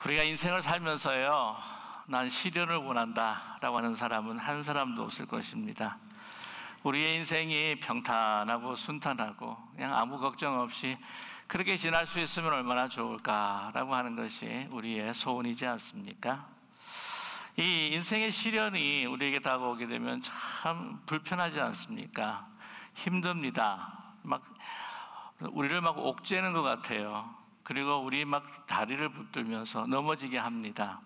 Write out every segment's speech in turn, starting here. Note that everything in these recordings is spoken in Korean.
우리가 인생을 살면서요, 난 시련을 원한다 라고 하는 사람은 한 사람도 없을 것입니다. 우리의 인생이 평탄하고 순탄하고 그냥 아무 걱정 없이 그렇게 지날 수 있으면 얼마나 좋을까라고 하는 것이 우리의 소원이지 않습니까? 이 인생의 시련이 우리에게 다가오게 되면 참 불편하지 않습니까? 힘듭니다. 우리를 옥죄는 것 같아요. 그리고 우리 다리를 붙들면서 넘어지게 합니다.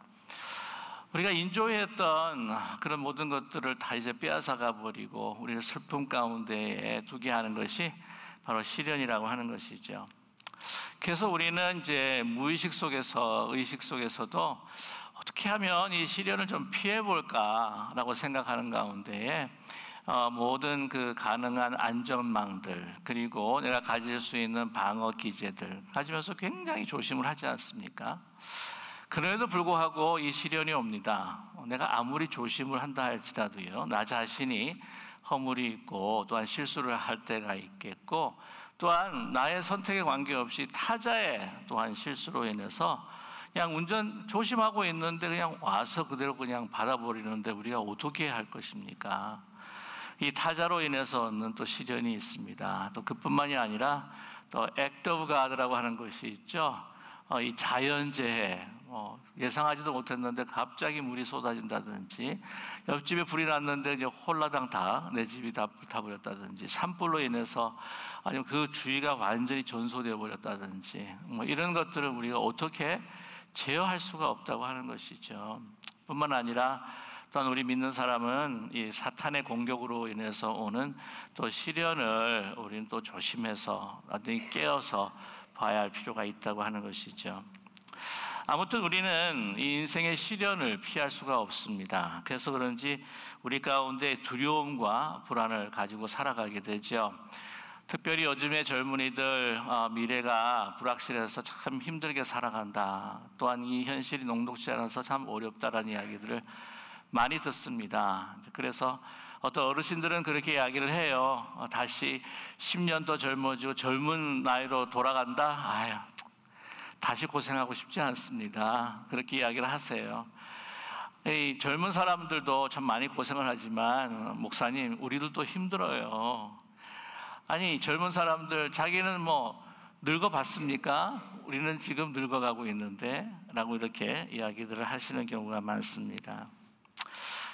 우리가 인조했던 그런 모든 것들을 다 이제 빼앗아가 버리고 우리를 슬픔 가운데에 두게 하는 것이 바로 시련이라고 하는 것이죠. 그래서 우리는 이제 무의식 속에서, 의식 속에서도 어떻게 하면 이 시련을 좀 피해 볼까라고 생각하는 가운데에 모든 그 가능한 안전망들, 그리고 내가 가질 수 있는 방어 기제들 가지면서 굉장히 조심을 하지 않습니까? 그럼에도 불구하고 이 시련이 옵니다. 내가 아무리 조심을 한다 할지라도요, 나 자신이 허물이 있고 또한 실수를 할 때가 있겠고, 또한 나의 선택에 관계없이 타자의 또한 실수로 인해서 그냥 운전 조심하고 있는데 그냥 와서 그대로 그냥 받아버리는데 우리가 어떻게 할 것입니까? 이 타자로 인해서 얻는 또 시련이 있습니다. 또 그뿐만이 아니라 또 act of God라고 하는 것이 있죠. 이 자연재해, 예상하지도 못했는데 갑자기 물이 쏟아진다든지, 옆집에 불이 났는데 이제 홀라당 다 내 집이 다 불타버렸다든지, 산불로 인해서 아니면 그 주위가 완전히 전소되어 버렸다든지, 이런 것들을 우리가 어떻게 제어할 수가 없다고 하는 것이죠. 뿐만 아니라 또한 우리 믿는 사람은 이 사탄의 공격으로 인해서 오는 또 시련을 우리는 또 조심해서 완전히 깨어서 봐야 할 필요가 있다고 하는 것이죠. 아무튼 우리는 이 인생의 시련을 피할 수가 없습니다. 그래서 그런지 우리 가운데 두려움과 불안을 가지고 살아가게 되죠. 특별히 요즘의 젊은이들 미래가 불확실해서 참 힘들게 살아간다, 또한 이 현실이 녹록지 않아서 참 어렵다라는 이야기들을 많이 듣습니다. 그래서 어떤 어르신들은 그렇게 이야기를 해요. 다시 10년 더 젊어지고 젊은 나이로 돌아간다? 아유, 다시 고생하고 싶지 않습니다. 그렇게 이야기를 하세요. 이 젊은 사람들도 참 많이 고생을 하지만, 목사님, 우리들도 힘들어요. 아니, 젊은 사람들, 자기는 늙어봤습니까? 우리는 지금 늙어가고 있는데 라고 이렇게 이야기들을 하시는 경우가 많습니다.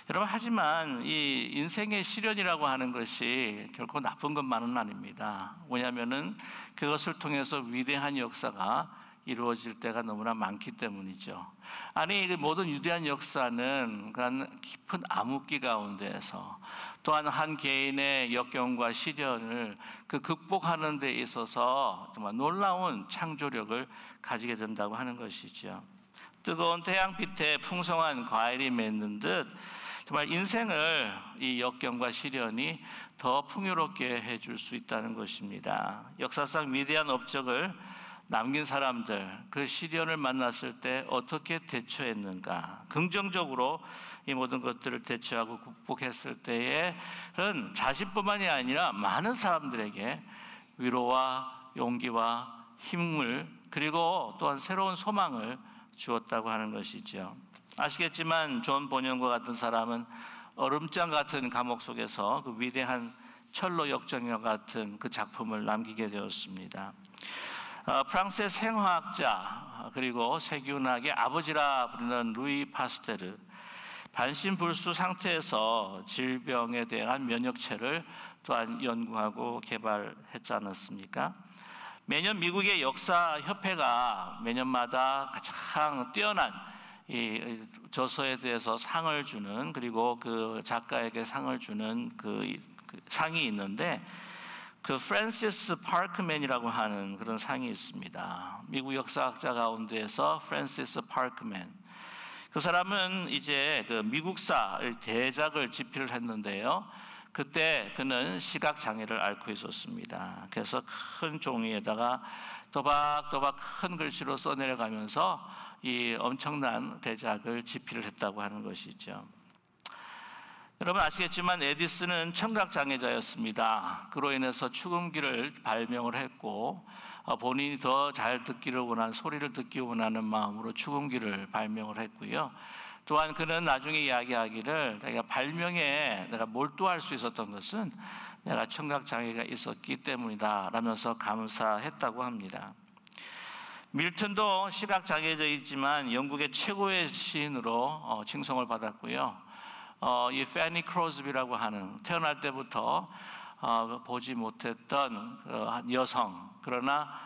여러분, 하지만 이 인생의 시련이라고 하는 것이 결코 나쁜 것만은 아닙니다. 왜냐하면은 그것을 통해서 위대한 역사가 이루어질 때가 너무나 많기 때문이죠. 아니, 모든 위대한 역사는 그런 깊은 암흑기 가운데에서 또한 한 개인의 역경과 시련을 극복하는 데 있어서 정말 놀라운 창조력을 가지게 된다고 하는 것이죠. 뜨거운 태양빛에 풍성한 과일이 맺는 듯 정말 인생을 이 역경과 시련이 더 풍요롭게 해줄 수 있다는 것입니다. 역사상 위대한 업적을 남긴 사람들, 그 시련을 만났을 때 어떻게 대처했는가, 긍정적으로 이 모든 것들을 대처하고 극복했을 때에는 자신뿐만이 아니라 많은 사람들에게 위로와 용기와 힘을, 그리고 또한 새로운 소망을 주었다고 하는 것이죠. 아시겠지만 존 보년과 같은 사람은 얼음장 같은 감옥 속에서 그 위대한 철로 역정과 같은 그 작품을 남기게 되었습니다. 프랑스의 생화학자 그리고 세균학의 아버지라 부르는 루이 파스테르, 반신불수 상태에서 질병에 대한 면역체를 또한 연구하고 개발했지 않았습니까? 매년 미국의 역사협회가 매년마다 가장 뛰어난 이 저서에 대해서 상을 주는, 그리고 그 작가에게 상을 주는 그 상이 있는데, 그 프랜시스 파크맨이라고 하는 그런 상이 있습니다. 미국 역사학자 가운데에서 프랜시스 파크맨, 그 사람은 이제 그 미국사 대작을 집필을 했는데요, 그때 그는 시각장애를 앓고 있었습니다. 그래서 큰 종이에다가 또박또박 큰 글씨로 써내려가면서 이 엄청난 대작을 집필을 했다고 하는 것이죠. 여러분 아시겠지만 에디슨은 청각장애자였습니다. 그로 인해서 축음기를 발명을 했고 본인이 더 잘 듣기를 원하는, 소리를 듣기 원하는 마음으로 축음기를 발명을 했고요. 또한 그는 나중에 이야기하기를 내가 발명에 내가 몰두할 수 있었던 것은 내가 청각장애가 있었기 때문이다 라면서 감사했다고 합니다. 밀턴도 시각장애자이지만 영국의 최고의 시인으로 칭송을 받았고요. 이 패니 크로스비라고 하는 태어날 때부터 보지 못했던 한 여성, 그러나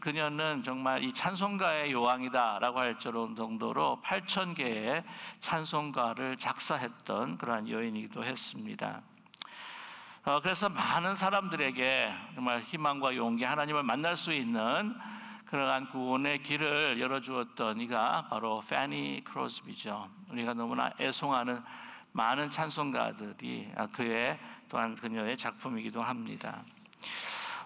그녀는 정말 이 찬송가의 요왕이다라고 할 정도로 8,000개의 찬송가를 작사했던 그러한 여인이기도 했습니다. 그래서 많은 사람들에게 정말 희망과 용기, 하나님을 만날 수 있는 그러한 구원의 길을 열어주었던 이가 바로 패니 크로스비죠. 우리가 너무나 애송하는 많은 찬송가들이 그의 또한 그녀의 작품이기도 합니다.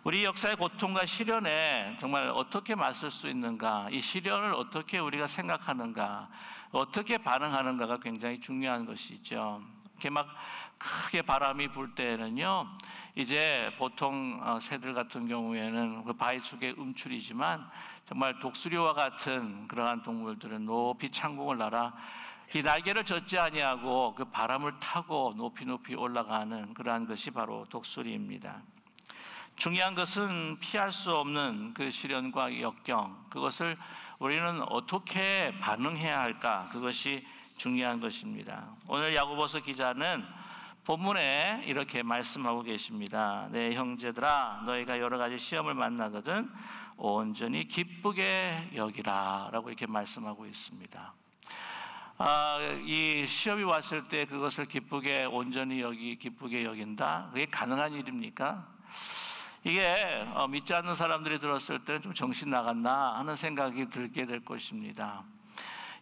우리 역사의 고통과 시련에 정말 어떻게 맞설 수 있는가, 이 시련을 어떻게 우리가 생각하는가, 어떻게 반응하는가가 굉장히 중요한 것이죠. 이렇게 막 크게 바람이 불 때는요, 이제 보통 새들 같은 경우에는 그 바위 속의 움츠리지만 정말 독수리와 같은 그러한 동물들은 높이 창공을 날아 이 날개를 젓지 아니하고 그 바람을 타고 높이 올라가는 그러한 것이 바로 독수리입니다. 중요한 것은 피할 수 없는 그 시련과 역경, 그것을 우리는 어떻게 반응해야 할까, 그것이 중요한 것입니다. 오늘 야고보서 기자는 본문에 이렇게 말씀하고 계십니다. 내 형제들아, 너희가 여러 가지 시험을 만나거든 온전히 기쁘게 여기라 라고 이렇게 말씀하고 있습니다. 이 시험이 왔을 때 그것을 온전히 기쁘게 여긴다? 그게 가능한 일입니까? 이게 믿지 않는 사람들이 들었을 때는 좀 정신 나갔나 하는 생각이 들게 될 것입니다.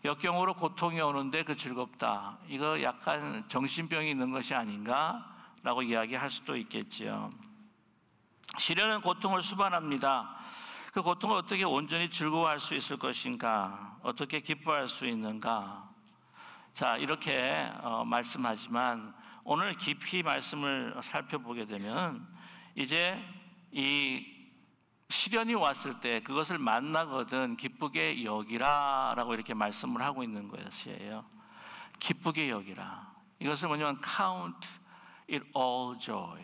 역경으로 고통이 오는데 그 즐겁다, 이거 약간 정신병이 있는 것이 아닌가 라고 이야기할 수도 있겠지요. 시련은 고통을 수반합니다. 그 고통을 어떻게 온전히 즐거워할 수 있을 것인가, 어떻게 기뻐할 수 있는가. 자, 이렇게 말씀하지만 오늘 깊이 말씀을 살펴보게 되면 이제 이 시련이 왔을 때 그것을 만나거든 기쁘게 여기라 라고 이렇게 말씀을 하고 있는 것이에요. 기쁘게 여기라. 이것을 뭐냐면 count it all joy.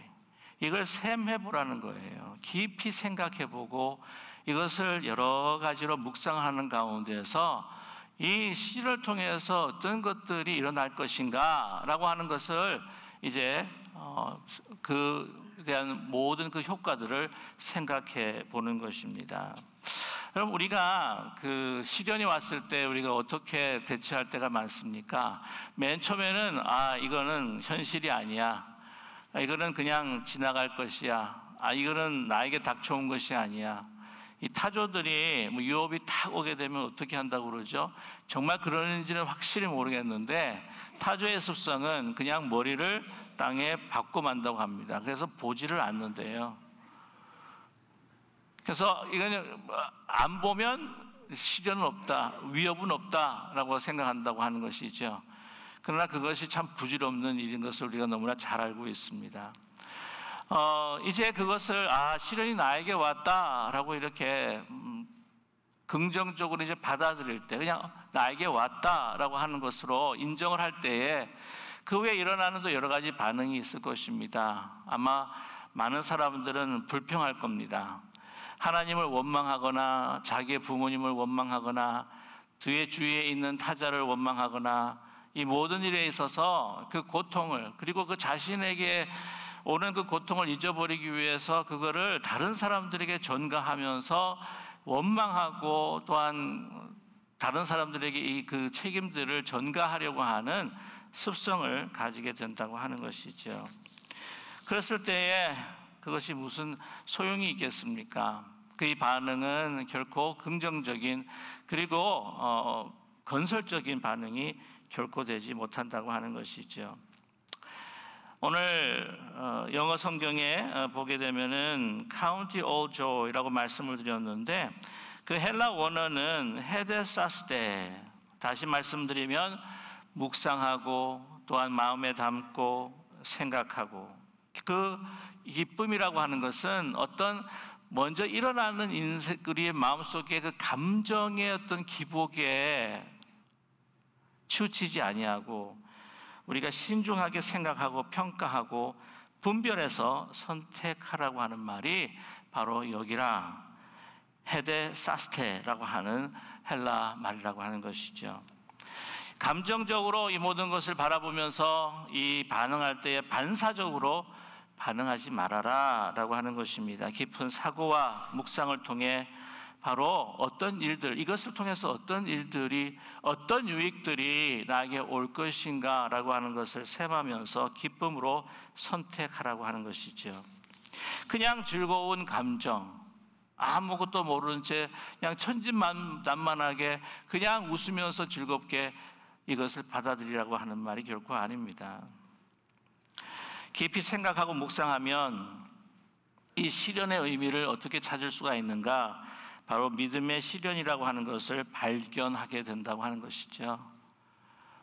이걸 셈해보라는 거예요. 깊이 생각해보고 이것을 여러 가지로 묵상하는 가운데서 이 시를 통해서 어떤 것들이 일어날 것인가 라고 하는 것을 이제 그에 대한 모든 그 효과들을 생각해 보는 것입니다. 그럼 우리가 그 시련이 왔을 때 우리가 어떻게 대처할 때가 많습니까? 맨 처음에는 이거는 현실이 아니야, 이거는 그냥 지나갈 것이야, 이거는 나에게 닥쳐온 것이 아니야. 이 타조들이 유업이 탁 오게 되면 어떻게 한다고 그러죠? 정말 그러는지는 확실히 모르겠는데 타조의 습성은 그냥 머리를 땅에 박고 만다고 합니다. 그래서 보지를 않는데요. 그래서 이거는 안 보면 시련은 없다, 위협은 없다라고 생각한다고 하는 것이죠. 그러나 그것이 참 부질없는 일인 것을 우리가 너무나 잘 알고 있습니다. 이제 그것을 시련이 나에게 왔다라고 이렇게 긍정적으로 이제 받아들일 때, 그냥 나에게 왔다라고 하는 것으로 인정을 할 때에 그 후에 일어나는 또 여러 가지 반응이 있을 것입니다. 아마 많은 사람들은 불평할 겁니다. 하나님을 원망하거나 자기의 부모님을 원망하거나 주위에 있는 타자를 원망하거나 이 모든 일에 있어서 그 고통을, 그리고 그 자신에게 오는 그 고통을 잊어버리기 위해서 그거를 다른 사람들에게 전가하면서 원망하고 또한 다른 사람들에게 그 책임들을 전가하려고 하는 습성을 가지게 된다고 하는 것이죠. 그랬을 때에 그것이 무슨 소용이 있겠습니까? 그의 반응은 결코 긍정적인, 그리고 건설적인 반응이 결코 되지 못한다고 하는 것이죠. 오늘 영어 성경에 보게 되면은 count it all joy라고 말씀을 드렸는데 그 헬라 원어는 헤데사스테, 다시 말씀드리면 묵상하고 또한 마음에 담고 생각하고, 그 기쁨이라고 하는 것은 어떤 먼저 일어나는 우리의 마음속에 그 감정의 어떤 기복에 치우치지 아니하고 우리가 신중하게 생각하고 평가하고 분별해서 선택하라고 하는 말이 바로 여기라 헤데 사스테라고 하는 헬라 말이라고 하는 것이죠. 감정적으로 이 모든 것을 바라보면서 이 반응할 때에 반사적으로 반응하지 말아라 라고 하는 것입니다. 깊은 사고와 묵상을 통해 바로 어떤 일들, 이것을 통해서 어떤 일들이, 어떤 유익들이 나에게 올 것인가 라고 하는 것을 셈하면서 기쁨으로 선택하라고 하는 것이죠. 그냥 즐거운 감정, 아무것도 모르는 채 그냥 천진난만하게 그냥 웃으면서 즐겁게 이것을 받아들이라고 하는 말이 결코 아닙니다. 깊이 생각하고 묵상하면 이 시련의 의미를 어떻게 찾을 수가 있는가? 바로 믿음의 시련이라고 하는 것을 발견하게 된다고 하는 것이죠.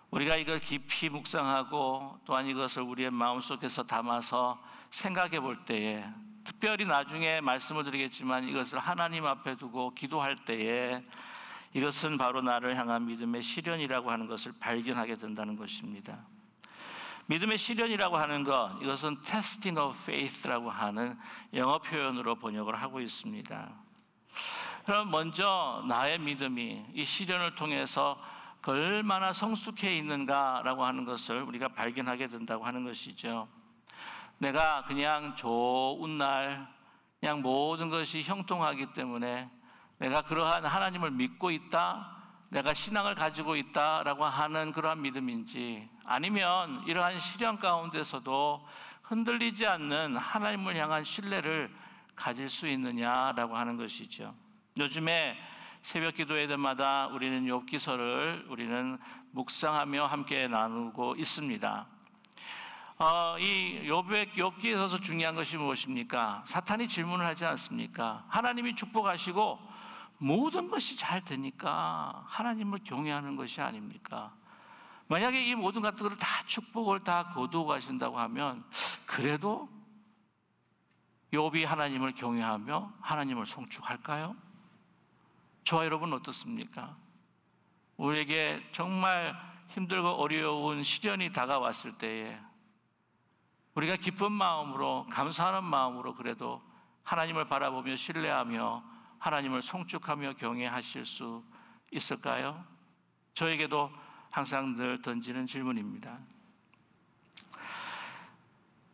우리가 이걸 깊이 묵상하고 또한 이것을 우리의 마음속에서 담아서 생각해 볼 때에, 특별히 나중에 말씀을 드리겠지만 이것을 하나님 앞에 두고 기도할 때에 이것은 바로 나를 향한 믿음의 시련이라고 하는 것을 발견하게 된다는 것입니다. 믿음의 시련이라고 하는 것, 이것은 testing of faith라고 하는 영어 표현으로 번역을 하고 있습니다. 그럼 먼저 나의 믿음이 이 시련을 통해서 얼마나 성숙해 있는가라고 하는 것을 우리가 발견하게 된다고 하는 것이죠. 내가 그냥 좋은 날 그냥 모든 것이 형통하기 때문에 내가 그러한 하나님을 믿고 있다, 내가 신앙을 가지고 있다라고 하는 그러한 믿음인지, 아니면 이러한 시련 가운데서도 흔들리지 않는 하나님을 향한 신뢰를 가질 수 있느냐라고 하는 것이죠. 요즘에 새벽 기도회 때마다 우리는 욥기서를 우리는 묵상하며 함께 나누고 있습니다. 이 욥기에서 중요한 것이 무엇입니까? 사탄이 질문을 하지 않습니까? 하나님이 축복하시고 모든 것이 잘 되니까 하나님을 경외하는 것이 아닙니까? 만약에 이 모든 것들을 다 축복을 다 거두어 가신다고 하면 그래도 욥이 하나님을 경외하며 하나님을 송축할까요? 저와 여러분 어떻습니까? 우리에게 정말 힘들고 어려운 시련이 다가왔을 때에 우리가 기쁜 마음으로, 감사하는 마음으로 그래도 하나님을 바라보며 신뢰하며 하나님을 송축하며 경외하실 수 있을까요? 저에게도 항상 늘 던지는 질문입니다.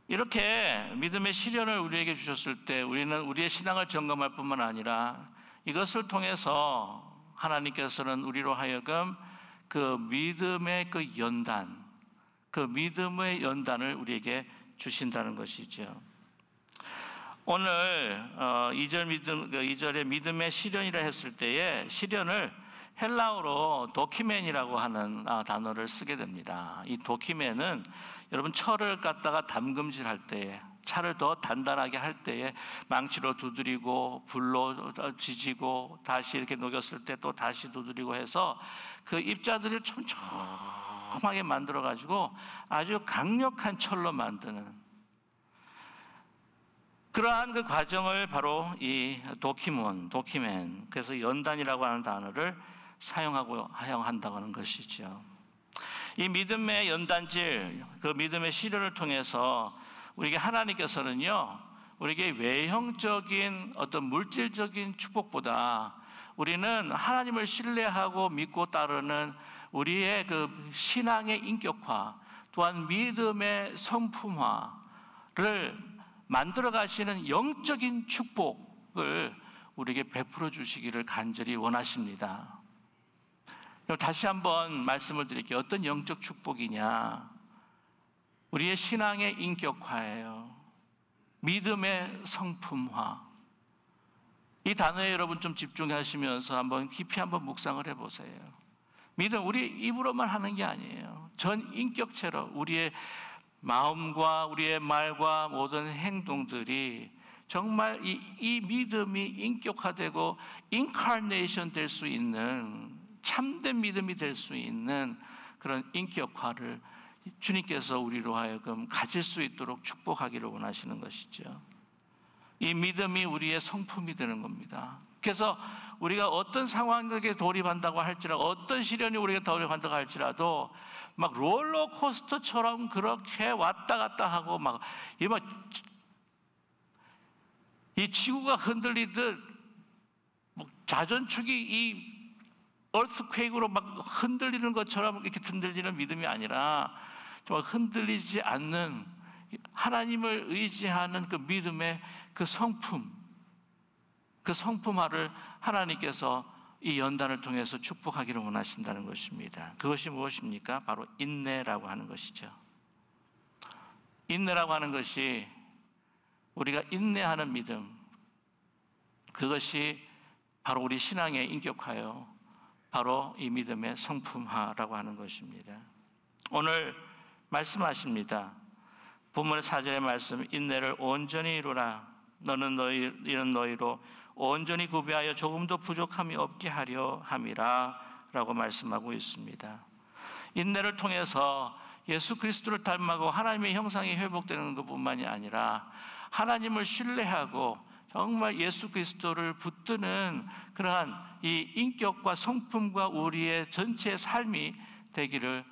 이렇게 믿음의 시련을 우리에게 주셨을 때 우리는 우리의 신앙을 점검할 뿐만 아니라 이것을 통해서 하나님께서는 우리로 하여금 그 믿음의 그 연단, 그 믿음의 연단을 우리에게 주신다는 것이죠. 오늘 2절에 믿음의 시련이라 했을 때에 시련을 헬라어로 도키멘이라고 하는 단어를 쓰게 됩니다. 이 도키멘은 여러분 철을 갖다가 담금질할 때에, 차를 더 단단하게 할 때에 망치로 두드리고 불로 지지고 다시 이렇게 녹였을 때 또 다시 두드리고 해서 그 입자들을 촘촘하게 만들어 가지고 아주 강력한 철로 만드는 그러한 그 과정을 바로 이 도키멘, 그래서 연단이라고 하는 단어를 사용한다고 하는 것이죠. 이 믿음의 연단질, 그 믿음의 시련을 통해서 우리에게 하나님께서는요, 우리에게 외형적인 어떤 물질적인 축복보다 우리는 하나님을 신뢰하고 믿고 따르는 우리의 그 신앙의 인격화, 또한 믿음의 성품화를 만들어 가시는 영적인 축복을 우리에게 베풀어 주시기를 간절히 원하십니다. 다시 한번 말씀을 드릴게요. 어떤 영적 축복이냐? 우리의 신앙의 인격화예요. 믿음의 성품화. 이 단어에 여러분 좀 집중하시면서 한번 깊이 한번 묵상을 해보세요. 믿음, 우리 입으로만 하는 게 아니에요. 전 인격체로 우리의 마음과 우리의 말과 모든 행동들이 정말 이 믿음이 인격화되고 인카네이션 될 수 있는, 참된 믿음이 될 수 있는 그런 인격화를 주님께서 우리로 하여금 가질 수 있도록 축복하기를 원하시는 것이죠. 이 믿음이 우리의 성품이 되는 겁니다. 그래서 우리가 어떤 상황에 돌입한다고 할지라도, 어떤 시련이 우리가 돌입한다고 할지라도 막 롤러코스터처럼 그렇게 왔다 갔다 하고 이 지구가 흔들리듯 자전축이 이 얼스퀘이크로 막 흔들리는 것처럼 이렇게 흔들리는 믿음이 아니라 정말 흔들리지 않는 하나님을 의지하는 그 믿음의 그 성품화를 하나님께서 이 연단을 통해서 축복하기를 원하신다는 것입니다. 그것이 무엇입니까? 바로 인내라고 하는 것이죠. 인내라고 하는 것이 우리가 인내하는 믿음, 그것이 바로 우리 신앙의 인격화요, 바로 이 믿음의 성품화라고 하는 것입니다. 오늘 말씀하십니다. 본문 4절의 말씀, 인내를 온전히 이루라. 너는 이런 너희로 온전히 구비하여 조금도 부족함이 없게 하려 함이라 라고 말씀하고 있습니다. 인내를 통해서 예수 그리스도를 닮아가고 하나님의 형상이 회복되는 것뿐만이 아니라 하나님을 신뢰하고 정말 예수 그리스도를 붙드는 그러한 이 인격과 성품과 우리의 전체의 삶이 되기를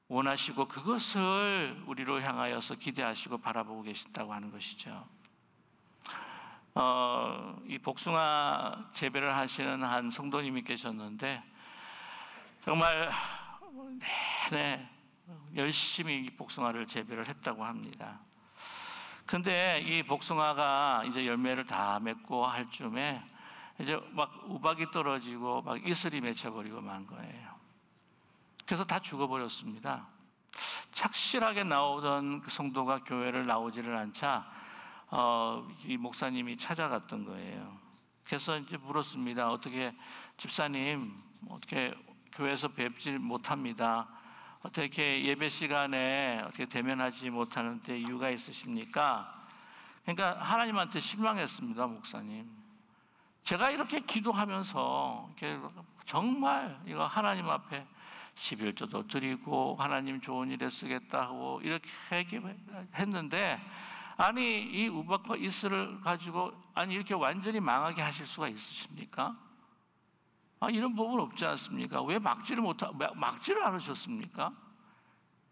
원하시고, 그것을 우리로 향하여서 기대하시고 바라보고 계신다고 하는 것이죠. 이 복숭아 재배를 하시는 한 성도님이 계셨는데 정말 내내 열심히 이 복숭아를 재배를 했다고 합니다. 근데 이 복숭아가 이제 열매를 다 맺고 할 쯤에 이제 막 우박이 떨어지고 막 이슬이 맺혀버리고 만 거예요. 그래서 다 죽어버렸습니다. 착실하게 나오던 그 성도가 교회를 나오지를 않자 이 목사님이 찾아갔던 거예요. 그래서 이제 물었습니다. 어떻게 집사님, 어떻게 교회에서 뵙지 못합니다. 어떻게 예배 시간에 어떻게 대면하지 못하는 데 이유가 있으십니까? 그러니까 하나님한테 실망했습니다, 목사님. 제가 이렇게 기도하면서 정말 이거 하나님 앞에 11조도 드리고 하나님 좋은 일에 쓰겠다고 이렇게 했는데, 아니 이 우박과 이슬을 가지고 이렇게 완전히 망하게 하실 수가 있으십니까? 이런 법은 없지 않습니까? 왜 막지를 않으셨습니까?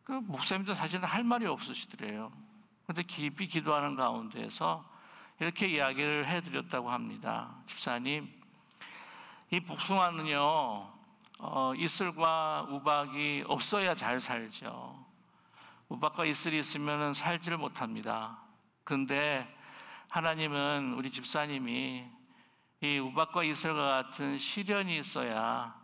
그 목사님도 사실은 할 말이 없으시더래요. 그런데 깊이 기도하는 가운데에서 이렇게 이야기를 해드렸다고 합니다. 집사님, 이 복숭아는요, 이슬과 우박이 없어야 잘 살죠. 우박과 이슬이 있으면 살지를 못합니다. 그런데 하나님은 우리 집사님이 이 우박과 이슬과 같은 시련이 있어야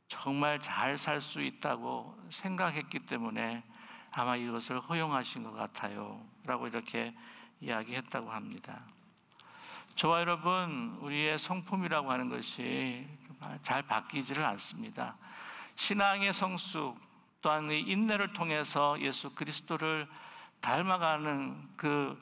정말 잘 살 수 있다고 생각했기 때문에 아마 이것을 허용하신 것 같아요 라고 이렇게 이야기했다고 합니다. 저와 여러분, 우리의 성품이라고 하는 것이 잘 바뀌지를 않습니다. 신앙의 성숙 또한 이 인내를 통해서 예수 그리스도를 닮아가는 그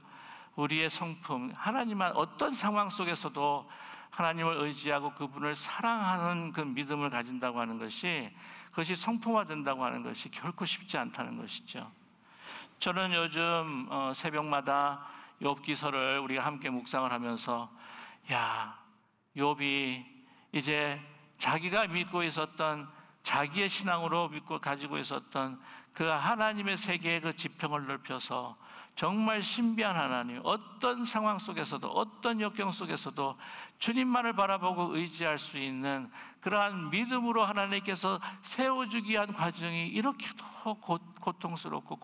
우리의 성품, 하나님만 어떤 상황 속에서도 하나님을 의지하고 그분을 사랑하는 그 믿음을 가진다고 하는 것이, 그것이 성품화된다고 하는 것이 결코 쉽지 않다는 것이죠. 저는 요즘 새벽마다 욥기서를 우리가 함께 묵상을 하면서, 욥이 이제 자기가 믿고 있었던, 자기의 신앙으로 믿고 가지고 있었던 그 하나님의 세계의 그 지평을 넓혀서 정말 신비한 하나님, 어떤 상황 속에서도 어떤 역경 속에서도 주님만을 바라보고 의지할 수 있는 그러한 믿음으로 하나님께서 세워주기 위한 과정이 이렇게도 고통스럽고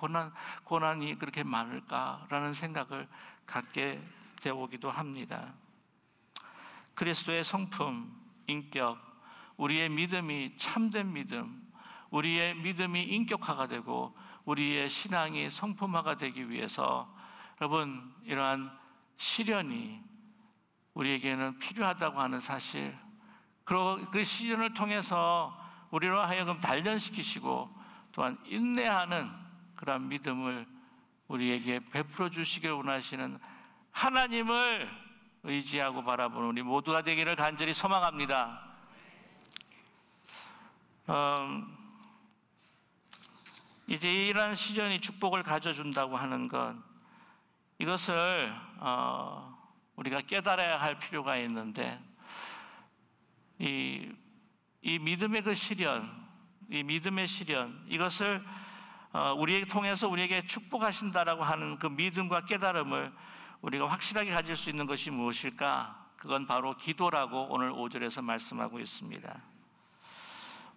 고난이 그렇게 많을까라는 생각을 갖게 되오기도 합니다. 그리스도의 성품, 인격, 우리의 믿음이 참된 믿음, 우리의 믿음이 인격화가 되고 우리의 신앙이 성품화가 되기 위해서 여러분, 이러한 시련이 우리에게는 필요하다고 하는 사실, 그리고 그 시련을 통해서 우리로 하여금 단련시키시고 또한 인내하는 그런 믿음을 우리에게 베풀어 주시길 원하시는 하나님을 의지하고 바라보는 우리 모두가 되기를 간절히 소망합니다. 이제 이러한 시련이 축복을 가져준다고 하는 것, 이것을 우리가 깨달아야 할 필요가 있는데, 이 믿음의 그 시련, 이 믿음의 시련, 이것을 우리에게 통해서 우리에게 축복하신다라고 하는 그 믿음과 깨달음을 우리가 확실하게 가질 수 있는 것이 무엇일까? 그건 바로 기도라고 오늘 5절에서 말씀하고 있습니다.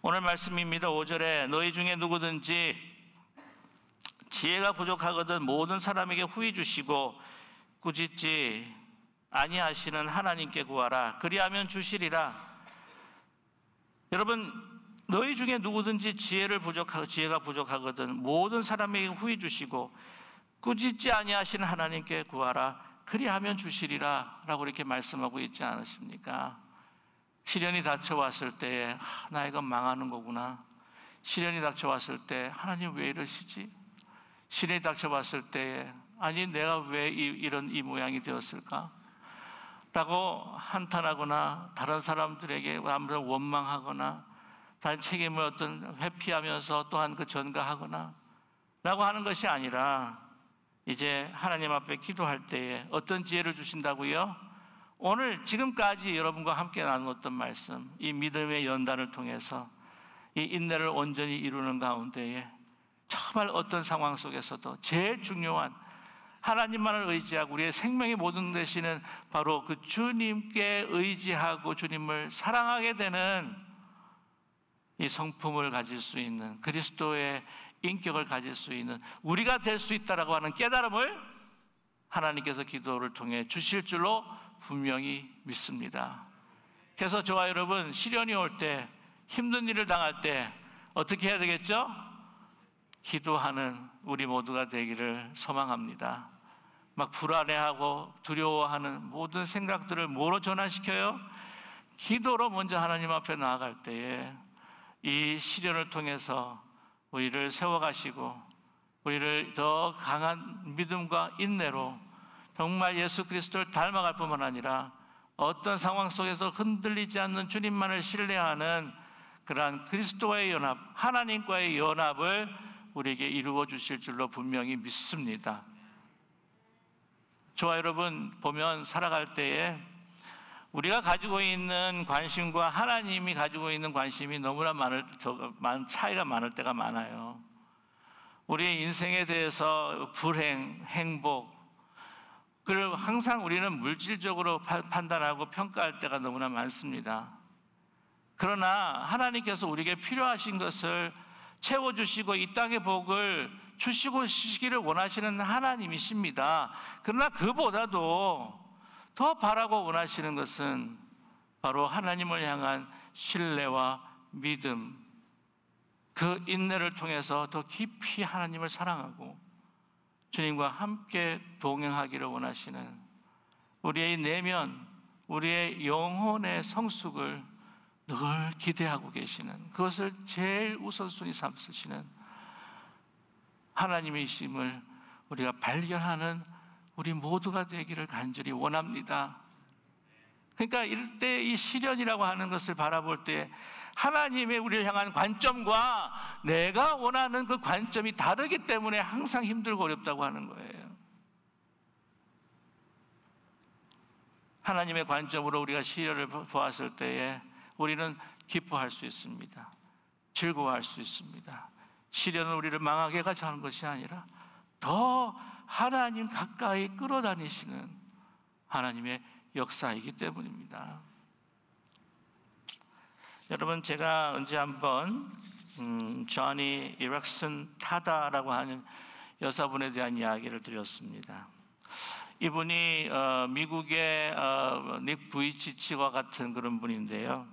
오늘 말씀입니다. 5절에 너희 중에 누구든지 지혜가 부족하거든 모든 사람에게 후히 주시고 꾸짖지 아니하시는 하나님께 구하라. 그리하면 주시리라. 여러분, 너희 중에 누구든지 지혜가 부족하거든 모든 사람에게 후히 주시고 꾸짖지 아니하시는 하나님께 구하라. 그리하면 주시리라 라고 이렇게 말씀하고 있지 않으십니까? 시련이 닥쳐왔을 때에 나 이건 망하는 거구나. 시련이 닥쳐왔을 때 하나님 왜 이러시지? 시련이 닥쳐왔을 때에 아니 내가 왜 이런 이 모양이 되었을까? 라고 한탄하거나 다른 사람들에게 아무런 원망하거나 다른 책임을 어떤 회피하면서 또한 그 전가하거나 라고 하는 것이 아니라 이제 하나님 앞에 기도할 때에 어떤 지혜를 주신다고요? 오늘 지금까지 여러분과 함께 나누었던 말씀, 이 믿음의 연단을 통해서 이 인내를 온전히 이루는 가운데에 정말 어떤 상황 속에서도 제일 중요한 하나님만을 의지하고 우리의 생명의 모든 되시는 바로 그 주님께 의지하고 주님을 사랑하게 되는 이 성품을 가질 수 있는 그리스도의 인격을 가질 수 있는 우리가 될 수 있다라고 하는 깨달음을 하나님께서 기도를 통해 주실 줄로 분명히 믿습니다. 그래서 저와 여러분 시련이 올 때 힘든 일을 당할 때 어떻게 해야 되겠죠? 기도하는 우리 모두가 되기를 소망합니다. 막 불안해하고 두려워하는 모든 생각들을 뭐로 전환시켜요? 기도로 먼저 하나님 앞에 나아갈 때에 이 시련을 통해서 우리를 세워가시고 우리를 더 강한 믿음과 인내로 정말 예수 그리스도를 닮아갈 뿐만 아니라 어떤 상황 속에서 흔들리지 않는 주님만을 신뢰하는 그러한 그리스도와의 연합, 하나님과의 연합을 우리에게 이루어 주실 줄로 분명히 믿습니다. 저와 여러분 보면 살아갈 때에 우리가 가지고 있는 관심과 하나님이 가지고 있는 관심이 너무나 차이가 많을 때가 많아요. 우리의 인생에 대해서 불행, 행복, 그걸 항상 우리는 물질적으로 판단하고 평가할 때가 너무나 많습니다. 그러나 하나님께서 우리에게 필요하신 것을 채워주시고 이 땅의 복을 주시기를 원하시는 하나님이십니다. 그러나 그보다도 더 바라고 원하시는 것은 바로 하나님을 향한 신뢰와 믿음, 그 인내를 통해서 더 깊이 하나님을 사랑하고 주님과 함께 동행하기를 원하시는 우리의 내면, 우리의 영혼의 성숙을 늘 기대하고 계시는 그것을 제일 우선순위 삼으시는 하나님이심을 우리가 발견하는 우리 모두가 되기를 간절히 원합니다. 그러니까 이럴 때 이 시련이라고 하는 것을 바라볼 때 하나님의 우리를 향한 관점과 내가 원하는 그 관점이 다르기 때문에 항상 힘들고 어렵다고 하는 거예요. 하나님의 관점으로 우리가 시련을 보았을 때에 우리는 기뻐할 수 있습니다. 즐거워할 수 있습니다. 시련은 우리를 망하게 하는 것이 아니라 더 하나님 가까이 끌어다니시는 하나님의 역사이기 때문입니다. 여러분, 제가 언제 한번 조니 이렉슨 타다라고 하는 여사분에 대한 이야기를 드렸습니다. 이분이 미국의 닉 부이치치와 같은 그런 분인데요.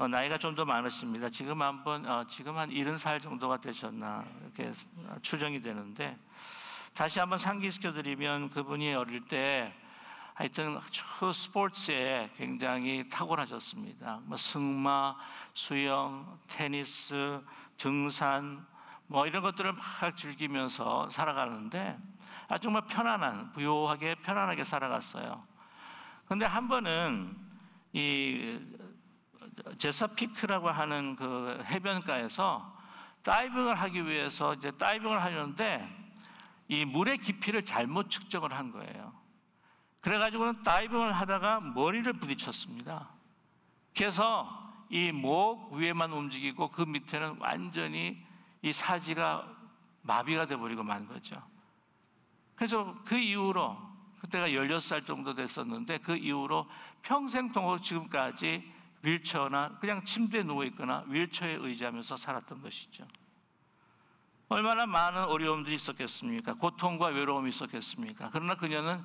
나이가 좀 더 많으십니다. 지금 한 70살 정도가 되셨나 이렇게 추정이 되는데, 다시 한번 상기시켜드리면 그분이 어릴 때 하여튼 스포츠에 굉장히 탁월하셨습니다. 승마, 수영, 테니스, 등산 이런 것들을 막 즐기면서 살아가는데 정말 부유하게 편안하게 살아갔어요. 그런데 한 번은 이 제사피크라고 하는 그 해변가에서 다이빙을 하기 위해서 이제 다이빙을 하려는데 이 물의 깊이를 잘못 측정을 한 거예요. 그래가지고는 다이빙을 하다가 머리를 부딪혔습니다. 그래서 이 목 위에만 움직이고 그 밑에는 완전히 이 사지가 마비가 돼버리고 만 거죠. 그래서 그 이후로, 그때가 16살 정도 됐었는데 그 이후로 평생 동안 지금까지 윌체어나 그냥 침대에 누워있거나 윌체어에 의지하면서 살았던 것이죠. 얼마나 많은 어려움들이 있었겠습니까? 고통과 외로움이 있었겠습니까? 그러나 그녀는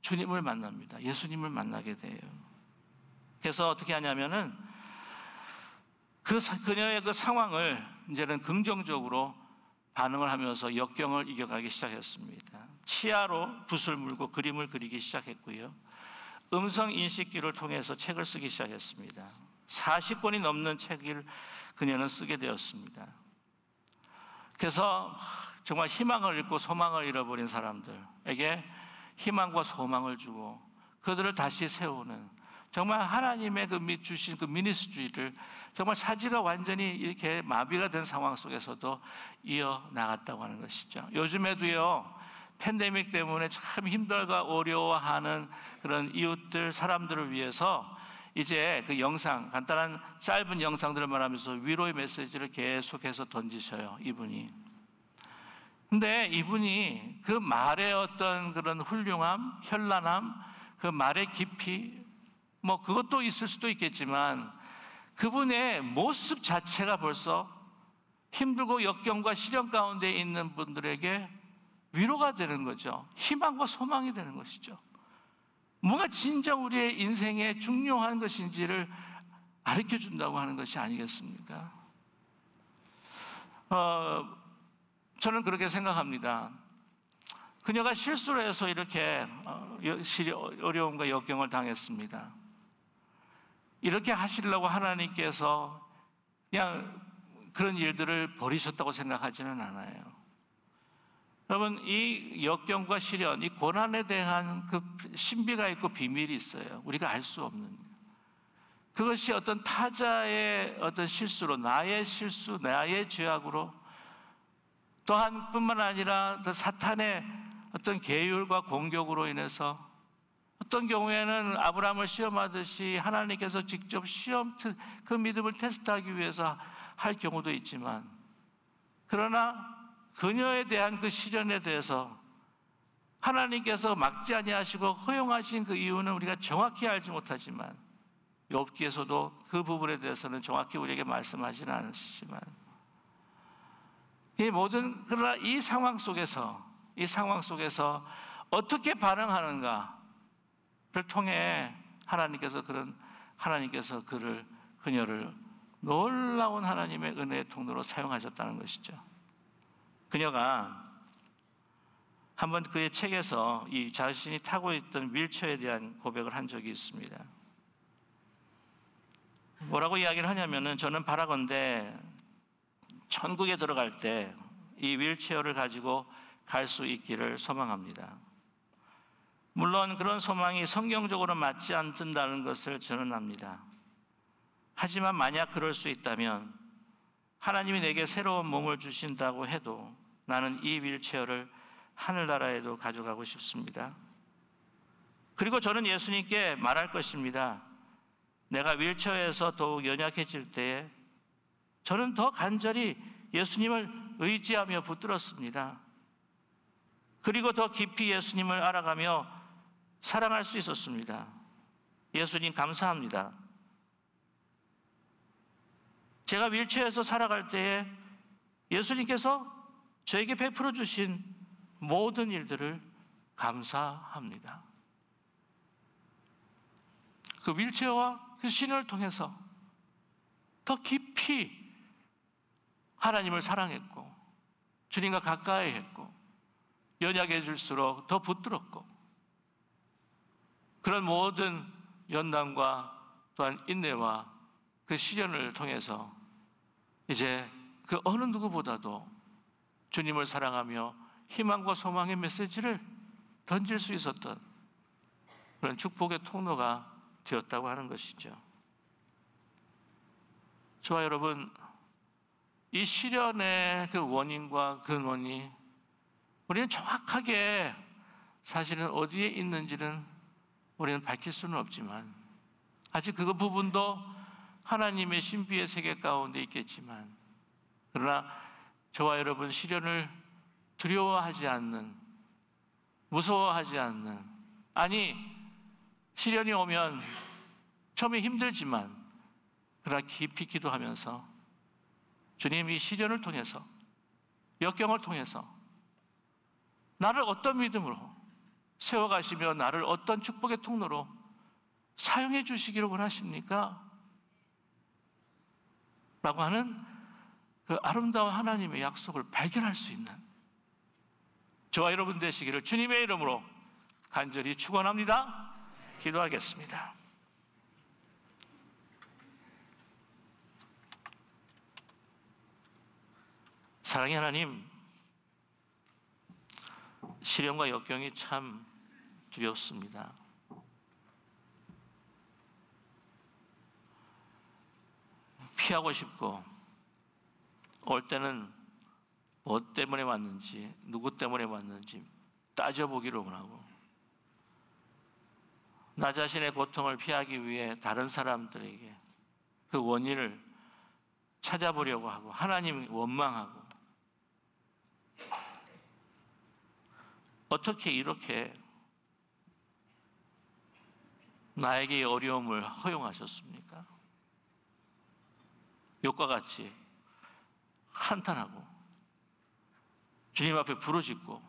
주님을 만납니다. 예수님을 만나게 돼요. 그래서 어떻게 하냐면은 그녀의 그 상황을 이제는 긍정적으로 반응을 하면서 역경을 이겨가기 시작했습니다. 치아로 붓을 물고 그림을 그리기 시작했고요. 음성 인식기를 통해서 책을 쓰기 시작했습니다. 40권이 넘는 책을 그녀는 쓰게 되었습니다. 그래서 정말 희망을 잃고 소망을 잃어버린 사람들에게 희망과 소망을 주고 그들을 다시 세우는, 정말 하나님의 주신 그 미니스트리를 정말 사지가 완전히 이렇게 마비가 된 상황 속에서도 이어나갔다고 하는 것이죠. 요즘에도요, 팬데믹 때문에 참 힘들고 어려워하는 그런 이웃들, 사람들을 위해서 이제 그 영상, 간단한 짧은 영상들을 말하면서 위로의 메시지를 계속해서 던지셔요, 이분이. 근데 이분이 그 말의 어떤 그런 훌륭함, 현란함, 그 말의 깊이, 뭐 그것도 있을 수도 있겠지만 그분의 모습 자체가 벌써 힘들고 역경과 시련 가운데 있는 분들에게 위로가 되는 거죠. 희망과 소망이 되는 것이죠. 뭐가 진정 우리의 인생에 중요한 것인지를 가르쳐 준다고 하는 것이 아니겠습니까? 저는 그렇게 생각합니다. 그녀가 실수를 해서 이렇게 어려움과 역경을 당했습니다. 이렇게 하시려고 하나님께서 그냥 그런 일들을 버리셨다고 생각하지는 않아요. 여러분, 이 역경과 시련, 이 고난에 대한 그 신비가 있고 비밀이 있어요. 우리가 알 수 없는. 그것이 어떤 타자의 어떤 실수로, 나의 실수, 나의 죄악으로, 또한 뿐만 아니라 사탄의 어떤 계율과 공격으로 인해서 어떤 경우에는 아브라함을 시험하듯이 하나님께서 직접 그 믿음을 테스트하기 위해서 할 경우도 있지만, 그러나 그녀에 대한 그 시련에 대해서 하나님께서 막지 아니하시고 허용하신 그 이유는 우리가 정확히 알지 못하지만, 욥기에서도 그 부분에 대해서는 정확히 우리에게 말씀하지는 않으시지만, 이 모든, 그러나 이 상황 속에서 어떻게 반응하는가를 통해 하나님께서 그녀를 놀라운 하나님의 은혜의 통로로 사용하셨다는 것이죠. 그녀가 한번 그의 책에서 이 자신이 타고 있던 휠체어에 대한 고백을 한 적이 있습니다. 뭐라고 이야기를 하냐면은, 저는 바라건대 천국에 들어갈 때 이 휠체어를 가지고 갈 수 있기를 소망합니다. 물론 그런 소망이 성경적으로 맞지 않는다는 것을 저는 압니다. 하지만 만약 그럴 수 있다면, 하나님이 내게 새로운 몸을 주신다고 해도 나는 이 휠체어를 하늘나라에도 가져가고 싶습니다. 그리고 저는 예수님께 말할 것입니다. 내가 휠체어에서 더욱 연약해질 때에 저는 더 간절히 예수님을 의지하며 붙들었습니다. 그리고 더 깊이 예수님을 알아가며 사랑할 수 있었습니다. 예수님 감사합니다. 제가 휠체어에서 살아갈 때에 예수님께서 저에게 베풀어 주신 모든 일들을 감사합니다. 그 휠체어와 그 신을 통해서 더 깊이 하나님을 사랑했고 주님과 가까이 했고 연약해질수록 더 붙들었고, 그런 모든 연단과 또한 인내와 그 시련을 통해서 이제 그 어느 누구보다도 주님을 사랑하며 희망과 소망의 메시지를 던질 수 있었던 그런 축복의 통로가 되었다고 하는 것이죠. 저와 여러분, 이 시련의 그 원인과 근원이 우리는 정확하게 사실은 어디에 있는지는 우리는 밝힐 수는 없지만, 아직 그 부분도 하나님의 신비의 세계 가운데 있겠지만, 그러나 저와 여러분 시련을 두려워하지 않는, 무서워하지 않는, 아니 시련이 오면 처음에 힘들지만 그러나 깊이 기도하면서 주님, 이 시련을 통해서, 역경을 통해서 나를 어떤 믿음으로 세워가시며 나를 어떤 축복의 통로로 사용해 주시기를 원하십니까? 라고 하는 그 아름다운 하나님의 약속을 발견할 수 있는 저와 여러분 되시기를 주님의 이름으로 간절히 축원합니다. 기도하겠습니다. 사랑의 하나님, 시련과 역경이 참 두렵습니다. 피하고 싶고, 올 때는 뭐 때문에 왔는지, 누구 때문에 왔는지 따져보기를 원하고, 나 자신의 고통을 피하기 위해 다른 사람들에게 그 원인을 찾아보려고 하고, 하나님 원망하고, 어떻게 이렇게 나에게 어려움을 허용하셨습니까? 욕과 같이 한탄하고 주님 앞에 부르짖고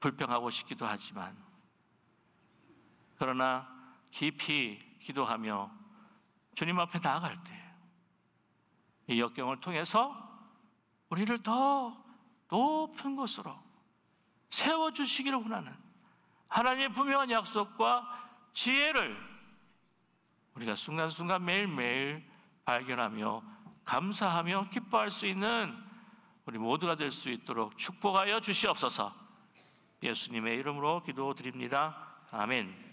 불평하고 싶기도 하지만, 그러나 깊이 기도하며 주님 앞에 나아갈 때 이 역경을 통해서 우리를 더 높은 곳으로 세워주시기를 원하는 하나님의 분명한 약속과 지혜를 우리가 순간순간 매일매일 발견하며 감사하며 기뻐할 수 있는 우리 모두가 될 수 있도록 축복하여 주시옵소서. 예수님의 이름으로 기도드립니다. 아멘.